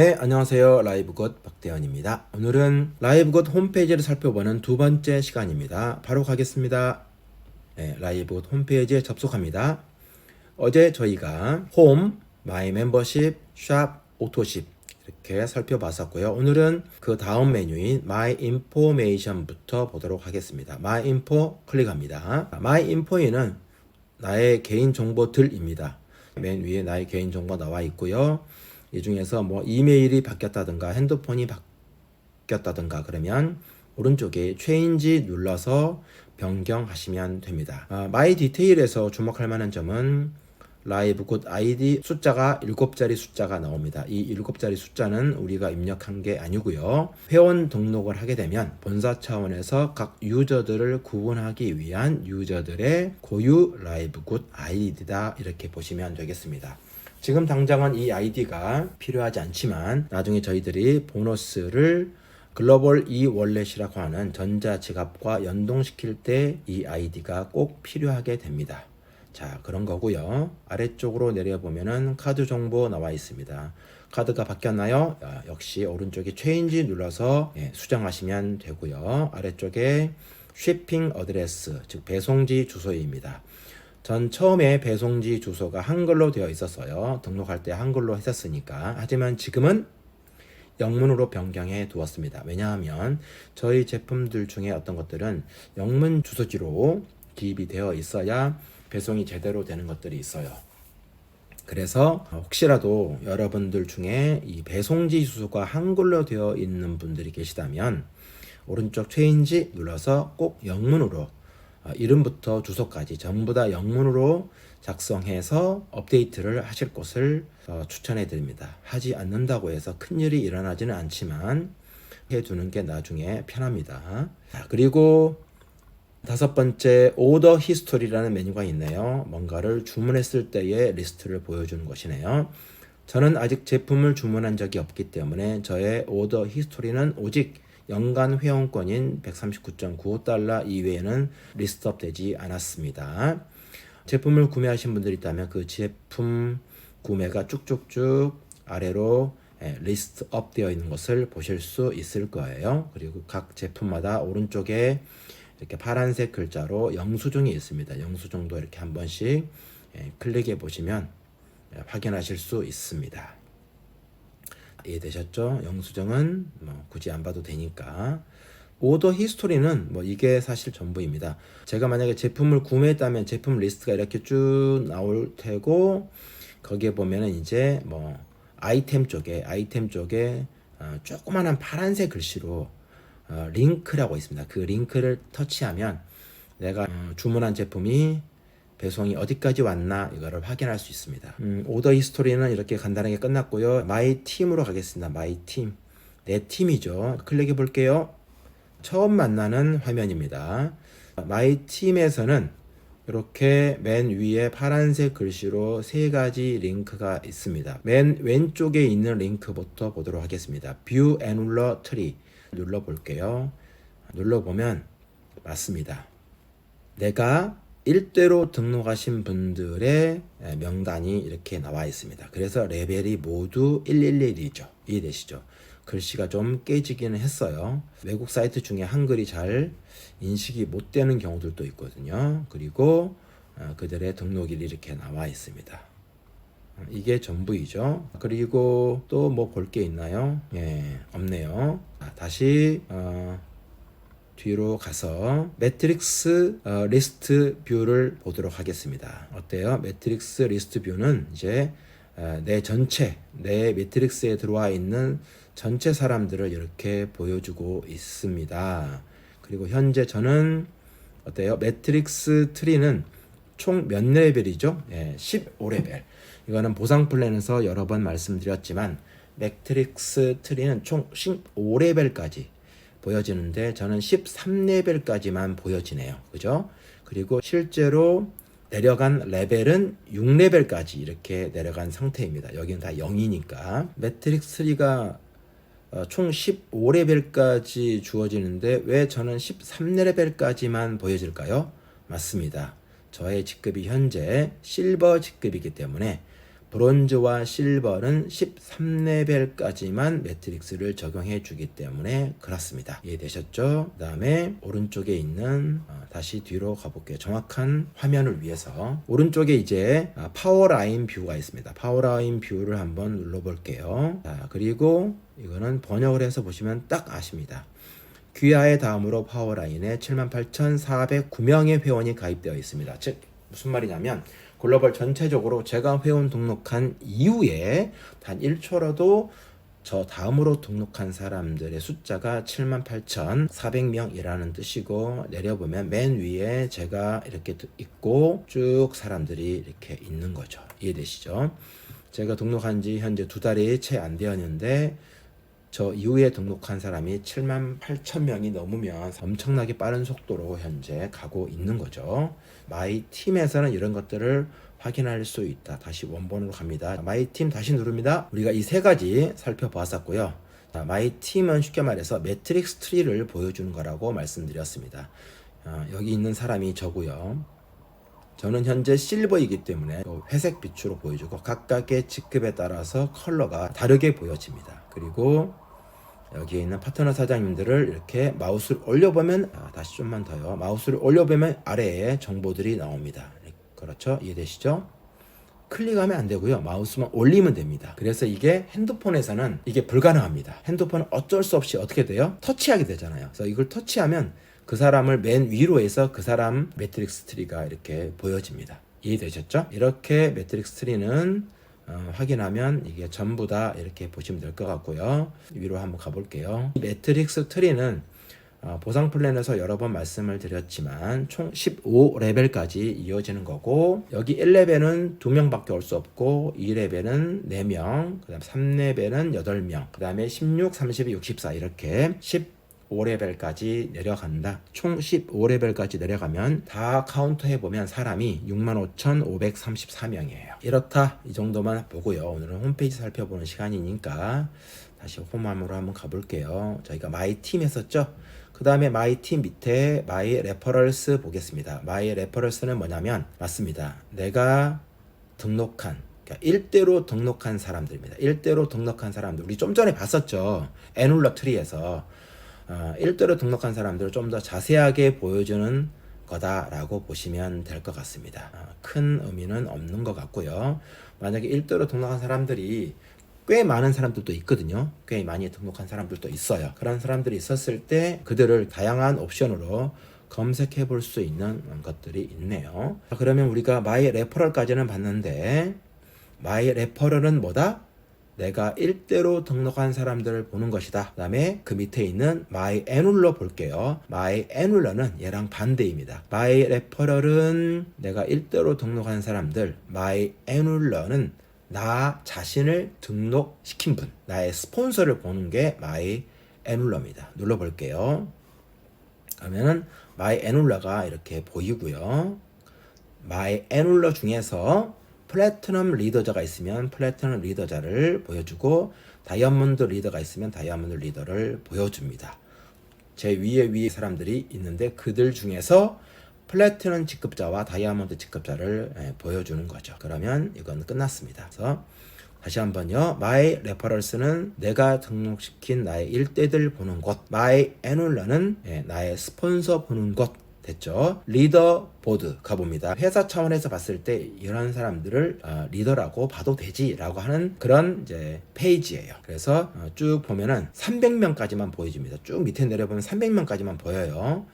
네, 안녕하세요. 라이브굿 박대현입니다. 오늘은 라이브굿 홈페이지를 살펴보는 두 번째 시간입니다. 바로 가겠습니다. 네, 라이브굿 홈페이지에 접속합니다. 어제 저희가 홈, 마이 멤버십, 샵, 오토십 이렇게 살펴봤었고요. 오늘은 그 다음 메뉴인 마이 인포메이션부터 보도록 하겠습니다. 마이 인포 클릭합니다. 마이 인포에는 나의 개인 정보들입니다. 맨 위에 나의 개인 정보가 나와 있고요. 이 중에서 뭐 이메일이 바뀌었다든가 핸드폰이 바뀌었다든가 그러면 오른쪽에 change 눌러서 변경하시면 됩니다. 마이 디테일에서 주목할 만한 점은 라이브굿 아이디 숫자가 7자리 숫자가 나옵니다. 이 7자리 숫자는 우리가 입력한 게 아니고요. 회원 등록을 하게 되면 본사 차원에서 각 유저들을 구분하기 위한 유저들의 고유 라이브굿 아이디다 이렇게 보시면 되겠습니다. 지금 당장은 이 아이디가 필요하지 않지만 나중에 저희들이 보너스를 글로벌 이월렛이라고 하는 전자지갑과 연동시킬 때 이 아이디가 꼭 필요하게 됩니다. 자, 그런 거고요. 아래쪽으로 내려보면은 카드 정보 나와 있습니다. 카드가 바뀌었나요? 역시 오른쪽에 change 눌러서 수정하시면 되고요. 아래쪽에 shipping address, 즉 배송지 주소입니다. 전 처음에 배송지 주소가 한글로 되어 있었어요. 등록할 때 한글로 했었으니까. 하지만 지금은 영문으로 변경해 두었습니다. 왜냐하면 저희 제품들 중에 어떤 것들은 영문 주소지로 기입이 되어 있어야 배송이 제대로 되는 것들이 있어요. 그래서 혹시라도 여러분들 중에 이 배송지 주소가 한글로 되어 있는 분들이 계시다면 오른쪽 체인지 눌러서 꼭 영문으로 이름부터 주소까지 전부 다 영문으로 작성해서 업데이트를 하실 것을 추천해 드립니다. 하지 않는다고 해서 큰일이 일어나지는 않지만 해두는 게 나중에 편합니다. 그리고 다섯 번째 오더 히스토리라는 메뉴가 있네요. 뭔가를 주문했을 때의 리스트를 보여주는 것이네요. 저는 아직 제품을 주문한 적이 없기 때문에 저의 오더 히스토리는 오직 연간 회원권인 139.95달러 이외에는 리스트업 되지 않았습니다. 제품을 구매하신 분들이 있다면 그 제품 구매가 쭉쭉쭉 아래로 리스트업 되어 있는 것을 보실 수 있을 거예요. 그리고 각 제품마다 오른쪽에 이렇게 파란색 글자로 영수증이 있습니다. 영수증도 이렇게 한 번씩 클릭해 보시면 확인하실 수 있습니다. 이해되셨죠? 영수증은 뭐 굳이 안 봐도 되니까. 오더 히스토리는 뭐 이게 사실 전부입니다. 제가 만약에 제품을 구매했다면 제품 리스트가 이렇게 쭉 나올 테고 거기에 보면은 이제 뭐 아이템 쪽에 조그만한 파란색 글씨로 링크라고 있습니다. 그 링크를 터치하면 내가 주문한 제품이 배송이 어디까지 왔나 이거를 확인할 수 있습니다. 오더 히스토리는 이렇게 간단하게 끝났고요. 마이 팀으로 가겠습니다. 마이 팀. 내 팀이죠. 클릭해 볼게요. 처음 만나는 화면입니다. 마이 팀에서는 이렇게 맨 위에 파란색 글씨로 세 가지 링크가 있습니다. 맨 왼쪽에 있는 링크부터 보도록 하겠습니다. View Annual Tree 눌러 볼게요. 눌러보면 맞습니다. 내가 1대로 등록하신 분들의 명단이 이렇게 나와 있습니다. 그래서 레벨이 모두 111이죠. 이해되시죠? 글씨가 좀 깨지기는 했어요. 외국 사이트 중에 한글이 잘 인식이 못 되는 경우들도 있거든요. 그리고 그들의 등록일이 이렇게 나와 있습니다. 이게 전부이죠. 그리고 또 뭐 볼 게 있나요? 없네요. 다시 뒤로 가서 매트릭스 리스트 뷰를 보도록 하겠습니다. 어때요? 매트릭스 리스트 뷰는 이제 내 매트릭스에 들어와 있는 전체 사람들을 이렇게 보여주고 있습니다. 그리고 현재 저는 어때요? 매트릭스 트리는 총 몇 레벨이죠? 15레벨. 이거는 보상 플랜에서 여러 번 말씀드렸지만 매트릭스 트리는 총 15레벨까지 보여지는데 저는 13레벨까지만 보여지네요. 그죠? 그리고 실제로 내려간 레벨은 6레벨까지 이렇게 내려간 상태입니다. 여기는 다 0이니까. 매트릭스 3가 총 15레벨까지 주어지는데 왜 저는 13레벨까지만 보여질까요? 맞습니다. 저의 직급이 현재 실버 직급이기 때문에 브론즈와 실버는 13레벨까지만 매트릭스를 적용해 주기 때문에 그렇습니다. 이해되셨죠? 그 다음에 오른쪽에 있는 다시 뒤로 가볼게요. 정확한 화면을 위해서 오른쪽에 이제 파워라인 뷰가 있습니다. 파워라인 뷰를 한번 눌러볼게요. 자, 그리고 이거는 번역을 해서 보시면 딱 아십니다. 귀하의 다음으로 파워라인에 78,409명의 회원이 가입되어 있습니다. 즉 무슨 말이냐면 글로벌 전체적으로 제가 회원 등록한 이후에 단 1초라도 저 다음으로 등록한 사람들의 숫자가 78,400명이라는 뜻이고, 내려보면 맨 위에 제가 이렇게 있고 쭉 사람들이 이렇게 있는 거죠. 이해되시죠? 제가 등록한 지 현재 2달이 채 안 되었는데 저 이후에 등록한 사람이 78,000명이 넘으면 엄청나게 빠른 속도로 현재 가고 있는 거죠. 마이팀에서는 이런 것들을 확인할 수 있다. 다시 원본으로 갑니다. 마이팀 다시 누릅니다. 우리가 이 세 가지 살펴보았었고요. 마이팀은 쉽게 말해서 매트릭스 트리를 보여주는 거라고 말씀드렸습니다. 여기 있는 사람이 저고요. 저는 현재 실버이기 때문에 회색 빛으로 보여주고 각각의 직급에 따라서 컬러가 다르게 보여집니다. 그리고 여기에 있는 파트너 사장님들을 이렇게 마우스를 올려보면 다시 좀만 더요. 마우스를 올려보면 아래에 정보들이 나옵니다. 그렇죠? 이해되시죠? 클릭하면 안 되고요. 마우스만 올리면 됩니다. 그래서 이게 핸드폰에서는 이게 불가능합니다. 핸드폰은 어쩔 수 없이 어떻게 돼요? 터치하게 되잖아요. 그래서 이걸 터치하면 그 사람을 맨 위로 해서 그 사람 매트릭스 트리가 이렇게 보여집니다. 이해되셨죠? 이렇게 매트릭스 트리는 확인하면 이게 전부 다 이렇게 보시면 될 것 같고요. 위로 한번 가볼게요. 매트릭스 트리는 보상 플랜에서 여러 번 말씀을 드렸지만 총 15레벨까지 이어지는 거고, 여기 1레벨은 2명밖에 올 수 없고 2레벨은 4명, 그 다음 3레벨은 8명, 그 다음에 16, 32, 64 이렇게 15레벨까지 내려간다. 총 15레벨까지 내려가면 다 카운트 해보면 사람이 65,534명이에요. 이렇다. 이 정도만 보고요. 오늘은 홈페이지 살펴보는 시간이니까 다시 홈함으로 한번 가볼게요. 저희가 마이팀 했었죠? 그 다음에 마이팀 밑에 마이 레퍼럴스 보겠습니다. 마이 레퍼럴스는 뭐냐면 맞습니다. 내가 등록한 1대로 등록한 사람들입니다. 1대로 등록한 사람들 우리 좀 전에 봤었죠. 애눌러 트리에서 1대로 등록한 사람들을 좀 더 자세하게 보여주는 거다라고 보시면 될 것 같습니다. 큰 의미는 없는 것 같고요. 만약에 1대로 등록한 사람들이 꽤 많은 사람들도 있거든요. 꽤 많이 등록한 사람들도 있어요. 그런 사람들이 있었을 때 그들을 다양한 옵션으로 검색해 볼 수 있는 것들이 있네요. 그러면 우리가 마이 레퍼럴까지는 봤는데 마이 레퍼럴은 뭐다? 내가 1대로 등록한 사람들을 보는 것이다. 그 다음에 그 밑에 있는 마이 애눌러 볼게요. 마이 애눌러는 얘랑 반대입니다. 마이 레퍼럴은 내가 1대로 등록한 사람들, 마이 애눌러는 나 자신을 등록시킨 분, 나의 스폰서를 보는 게 마이 애눌러입니다. 눌러볼게요. 그러면은 마이 애눌러가 이렇게 보이고요. 마이 애눌러 중에서 플래티넘 리더자가 있으면 플래티넘 리더자를 보여주고, 다이아몬드 리더가 있으면 다이아몬드 리더를 보여줍니다. 제 위에 사람들이 있는데 그들 중에서 플래티넘 직급자와 다이아몬드 직급자를 보여주는 거죠. 그러면 이건 끝났습니다. 그래서 다시 한번요. 마이 레퍼럴스는 내가 등록시킨 나의 일대들 보는 곳, 마이 애눌러는 나의 스폰서 보는 곳 됐죠. 리더보드 가봅니다. 회사 차원에서 봤을 때 이런 사람들을 리더라고 봐도 되지라고 하는 그런 이제 페이지예요. 그래서 쭉 보면은 300명까지만 보여줍니다. 쭉 밑에 내려보면 300명까지만 보여요.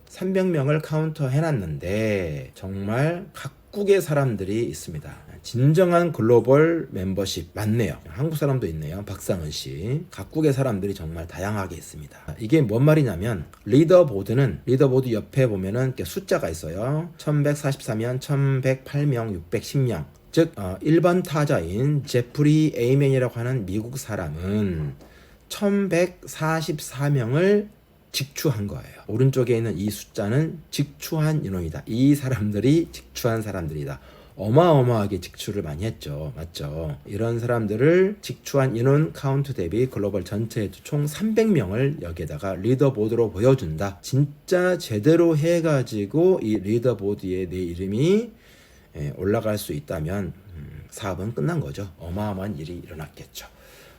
300명을 카운터 해놨는데 정말 각국의 사람들이 있습니다. 진정한 글로벌 멤버십 맞네요. 한국 사람도 있네요. 박상은 씨. 각국의 사람들이 정말 다양하게 있습니다. 이게 뭔 말이냐면 리더보드는 리더보드 옆에 보면은 이렇게 숫자가 있어요. 1144명, 1108명, 610명. 즉 1번 타자인 제프리 에이맨이라고 하는 미국 사람은 1144명을 직추한 거예요. 오른쪽에 있는 이 숫자는 직추한 인원이다. 이 사람들이 직추한 사람들이다. 어마어마하게 직추를 많이 했죠. 맞죠? 이런 사람들을 직추한 인원 카운트 대비 글로벌 전체에도 총 300명을 여기에다가 리더보드로 보여준다. 진짜 제대로 해가지고 이 리더보드에 내 이름이 올라갈 수 있다면 사업은 끝난 거죠. 어마어마한 일이 일어났겠죠.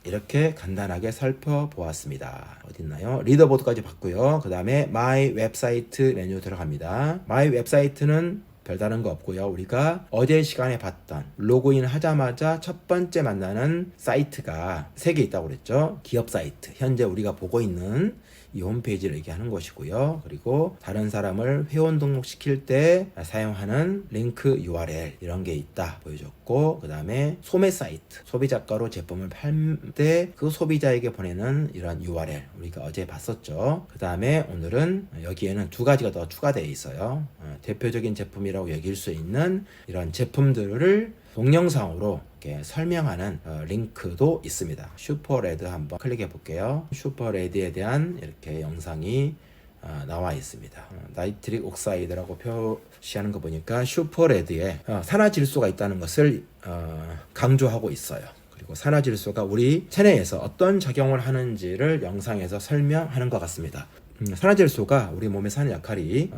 이렇게 간단하게 살펴보았습니다. 어딨나요? 리더보드까지 봤고요. 그 다음에 마이 웹사이트 메뉴 들어갑니다. 마이 웹사이트는 별다른 거 없고요. 우리가 어제 시간에 봤던 로그인 하자마자 첫 번째 만나는 사이트가 3개 있다고 그랬죠. 기업 사이트, 현재 우리가 보고 있는 이 홈페이지를 얘기하는 것이고요. 그리고 다른 사람을 회원 등록시킬 때 사용하는 링크 URL 이런 게 있다 보여줬고, 그 다음에 소매 사이트, 소비자가로 제품을 팔 때 그 소비자에게 보내는 이런 URL 우리가 어제 봤었죠. 그 다음에 오늘은 여기에는 2가지가 더 추가되어 있어요. 대표적인 제품이라고 여길 수 있는 이런 제품들을 동영상으로 이렇게 설명하는 링크도 있습니다. 슈퍼레드 한번 클릭해 볼게요. 슈퍼레드에 대한 이렇게 영상이 나와 있습니다. 나이트릭 옥사이드라고 표시하는 거 보니까 슈퍼레드에 산화질소가 있다는 것을 강조하고 있어요. 그리고 산화질소가 우리 체내에서 어떤 작용을 하는지를 영상에서 설명하는 것 같습니다. 산화질소가 우리 몸에서 하는 역할이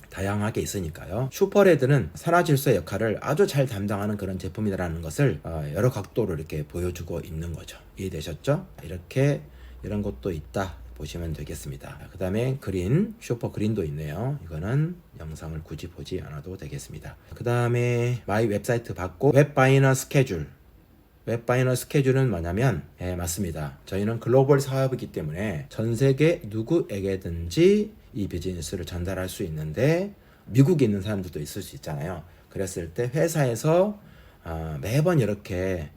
다양하게 있으니까요. 슈퍼레드는 산화질소의 역할을 아주 잘 담당하는 그런 제품이라는 것을 여러 각도로 이렇게 보여주고 있는 거죠. 이해되셨죠? 이렇게 이런 것도 있다 보시면 되겠습니다. 그 다음에 그린, 슈퍼 그린도 있네요. 이거는 영상을 굳이 보지 않아도 되겠습니다. 그 다음에 마이 웹사이트 봤고, 웹바이너 스케줄. 웹바이너 스케줄은 뭐냐면, 맞습니다. 저희는 글로벌 사업이기 때문에 전 세계 누구에게든지 이 비즈니스를 전달할 수 있는데, 미국에 있는 사람들도 있을 수 있잖아요. 그랬을 때 회사에서 매번 이렇게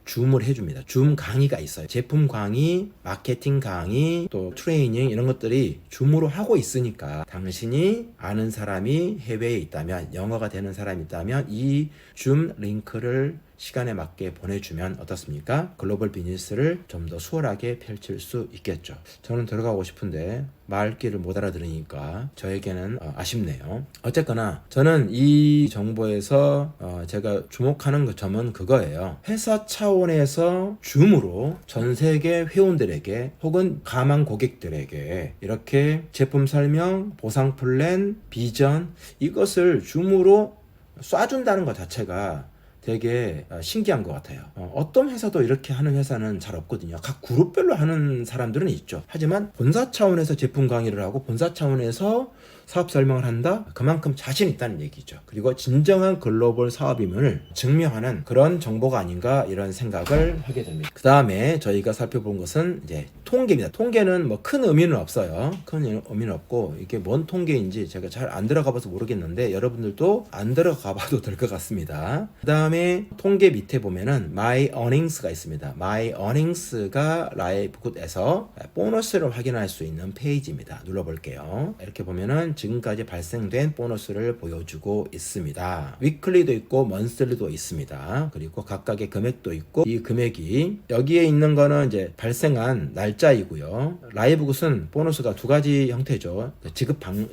줌을 해줍니다. 줌 강의가 있어요. 제품 강의, 마케팅 강의, 또 트레이닝 이런 것들이 줌으로 하고 있으니까 당신이 아는 사람이 해외에 있다면, 영어가 되는 사람이 있다면 이 줌 링크를 시간에 맞게 보내주면 어떻습니까? 글로벌 비즈니스를 좀 더 수월하게 펼칠 수 있겠죠. 저는 들어가고 싶은데 말귀를 못 알아들으니까 저에게는 아쉽네요. 어쨌거나 저는 이 정보에서 제가 주목하는 점은 그거예요. 회사 차원에서 줌으로 전 세계 회원들에게 혹은 가망 고객들에게 이렇게 제품 설명, 보상 플랜, 비전 이것을 줌으로 쏴준다는 것 자체가 되게 신기한 것 같아요. 어떤 회사도 이렇게 하는 회사는 잘 없거든요. 각 그룹별로 하는 사람들은 있죠. 하지만 본사 차원에서 제품 강의를 하고 본사 차원에서 사업 설명을 한다? 그만큼 자신 있다는 얘기죠. 그리고 진정한 글로벌 사업임을 증명하는 그런 정보가 아닌가 이런 생각을 하게 됩니다. 그 다음에 저희가 살펴본 것은 이제 통계입니다. 통계는 뭐 큰 의미는 없어요. 큰 의미는 없고 이게 뭔 통계인지 제가 잘 안 들어가 봐서 모르겠는데 여러분들도 안 들어가 봐도 될 것 같습니다. 그 다음에 통계 밑에 보면은 My Earnings가 있습니다. My Earnings가 라이브굿에서 보너스를 확인할 수 있는 페이지입니다. 눌러볼게요. 이렇게 보면은 지금까지 발생된 보너스를 보여주고 있습니다. 위클리도 있고 먼슬리도 있습니다. 그리고 각각의 금액도 있고 이 금액이 여기에 있는 거는 이제 발생한 날짜이고요. 라이브굿은 보너스가 2가지 형태죠.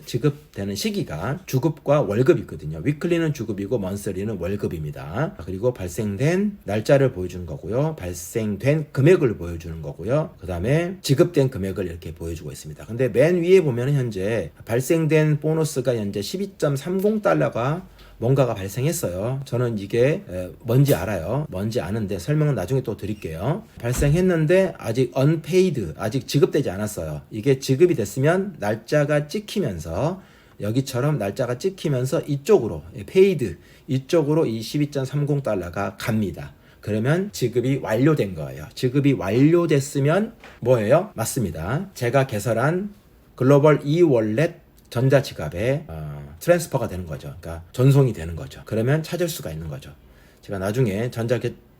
지급되는 시기가 주급과 월급이 있거든요. 위클리는 주급이고 먼슬리는 월급입니다. 그리고 발생된 날짜를 보여주는 거고요. 발생된 금액을 보여주는 거고요. 그 다음에 지급된 금액을 이렇게 보여주고 있습니다. 근데 맨 위에 보면 현재 발생된 보너스가 현재 12.30달러가 뭔가가 발생했어요. 저는 이게 뭔지 알아요. 뭔지 아는데 설명은 나중에 또 드릴게요. 발생했는데 아직 unpaid, 아직 지급되지 않았어요. 이게 지급이 됐으면 날짜가 찍히면서 여기처럼 날짜가 찍히면서 이쪽으로 paid, 이쪽으로 이 12.30달러가 갑니다. 그러면 지급이 완료된 거예요. 지급이 완료됐으면 뭐예요? 맞습니다. 제가 개설한 글로벌 e월렛 전자지갑에 트랜스퍼가 되는 거죠. 그러니까 전송이 되는 거죠. 그러면 찾을 수가 있는 거죠. 제가 나중에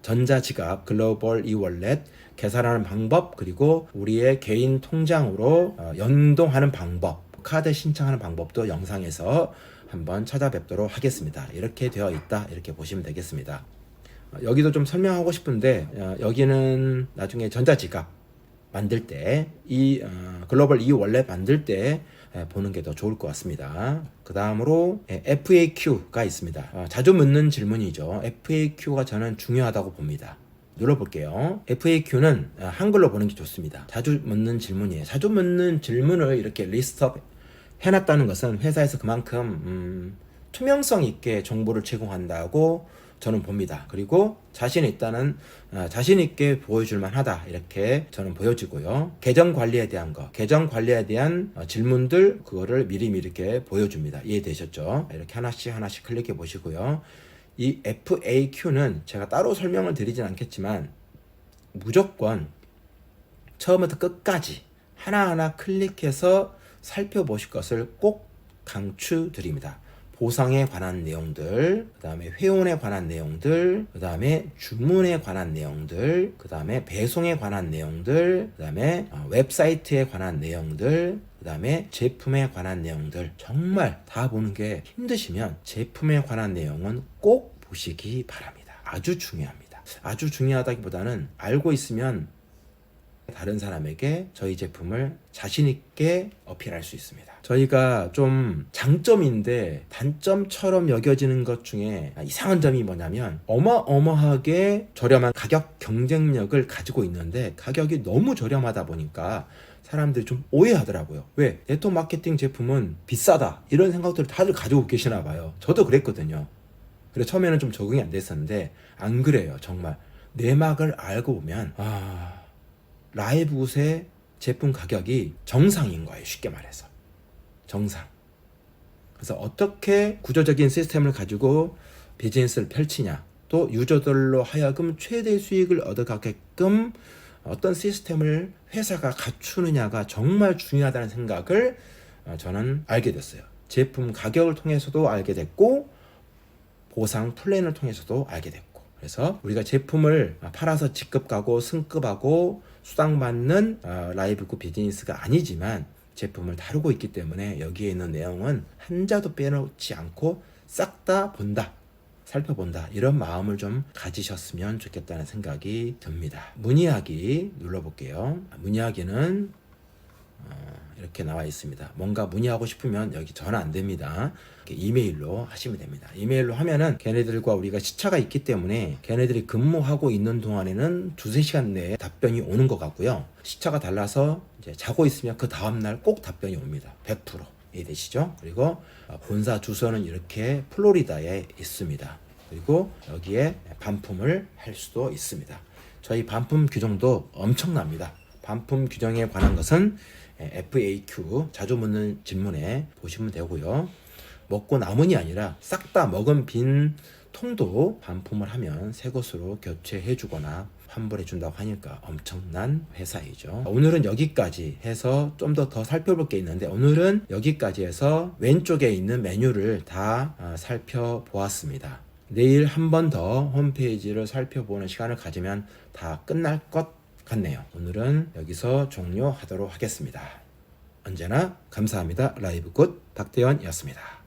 전자지갑 글로벌 e월렛 개설하는 방법, 그리고 우리의 개인 통장으로 연동하는 방법, 카드 신청하는 방법도 영상에서 한번 찾아뵙도록 하겠습니다. 이렇게 되어 있다, 이렇게 보시면 되겠습니다. 여기도 좀 설명하고 싶은데 여기는 나중에 전자지갑 만들 때 이 글로벌 e월렛 만들 때 보는 게 더 좋을 것 같습니다. 그 다음으로 FAQ가 있습니다. 자주 묻는 질문이죠. FAQ가 저는 중요하다고 봅니다. 눌러볼게요. FAQ는 한글로 보는 게 좋습니다. 자주 묻는 질문이에요. 자주 묻는 질문을 이렇게 리스트업 해놨다는 것은 회사에서 그만큼 투명성 있게 정보를 제공한다고 저는 봅니다. 그리고 자신 있다는 자신 있게 보여줄 만하다 이렇게 저는 보여지고요. 계정 관리에 대한 계정 관리에 대한 질문들 그거를 미리미리 이렇게 보여줍니다. 이해되셨죠? 이렇게 하나씩 클릭해 보시고요. 이 FAQ는 제가 따로 설명을 드리진 않겠지만 무조건 처음부터 끝까지 하나하나 클릭해서 살펴보실 것을 꼭 강추드립니다. 보상에 관한 내용들, 그 다음에 회원에 관한 내용들, 그 다음에 주문에 관한 내용들, 그 다음에 배송에 관한 내용들, 그 다음에 웹사이트에 관한 내용들, 그 다음에 제품에 관한 내용들. 정말 다 보는 게 힘드시면 제품에 관한 내용은 꼭 보시기 바랍니다. 아주 중요합니다. 아주 중요하다기보다는 알고 있으면 다른 사람에게 저희 제품을 자신 있게 어필할 수 있습니다. 저희가 좀 장점인데 단점처럼 여겨지는 것 중에 이상한 점이 뭐냐면 어마어마하게 저렴한 가격 경쟁력을 가지고 있는데 가격이 너무 저렴하다 보니까 사람들이 좀 오해하더라고요. 왜? 네트워크 마케팅 제품은 비싸다 이런 생각들을 다들 가지고 계시나 봐요. 저도 그랬거든요. 그래서 처음에는 좀 적응이 안 됐었는데 안 그래요. 정말 내막을 알고 보면 라이브굿의 제품 가격이 정상인 거예요. 쉽게 말해서 정상. 그래서 어떻게 구조적인 시스템을 가지고 비즈니스를 펼치냐, 또 유저들로 하여금 최대 수익을 얻어가게끔 어떤 시스템을 회사가 갖추느냐가 정말 중요하다는 생각을 저는 알게 됐어요. 제품 가격을 통해서도 알게 됐고 보상 플랜을 통해서도 알게 됐고, 그래서 우리가 제품을 팔아서 직급가고 승급하고 수당받는 라이브굿 비즈니스가 아니지만 제품을 다루고 있기 때문에 여기에 있는 내용은 한자도 빼놓지 않고 싹 다 본다, 살펴본다, 이런 마음을 좀 가지셨으면 좋겠다는 생각이 듭니다. 문의하기 눌러볼게요. 문의하기는 이렇게 나와 있습니다. 뭔가 문의하고 싶으면 여기 전화 안 됩니다. 이메일로 하시면 됩니다. 이메일로 하면은 걔네들과 우리가 시차가 있기 때문에 걔네들이 근무하고 있는 동안에는 2-3시간 내에 답변이 오는 것 같고요. 시차가 달라서 이제 자고 있으면 그 다음날 꼭 답변이 옵니다. 100% 이해되시죠? 그리고 본사 주소는 이렇게 플로리다에 있습니다. 그리고 여기에 반품을 할 수도 있습니다. 저희 반품 규정도 엄청납니다. 반품 규정에 관한 것은 FAQ 자주 묻는 질문에 보시면 되고요. 먹고 남은이 아니라 싹 다 먹은 빈 통도 반품을 하면 새 것으로 교체해 주거나 환불해 준다고 하니까 엄청난 회사이죠. 오늘은 여기까지 해서 좀 더 살펴볼 게 있는데, 오늘은 여기까지 해서 왼쪽에 있는 메뉴를 다 살펴보았습니다. 내일 한 번 더 홈페이지를 살펴보는 시간을 가지면 다 끝날 것 같네요. 오늘은 여기서 종료하도록 하겠습니다. 언제나 감사합니다. 라이브굿 박태원이었습니다.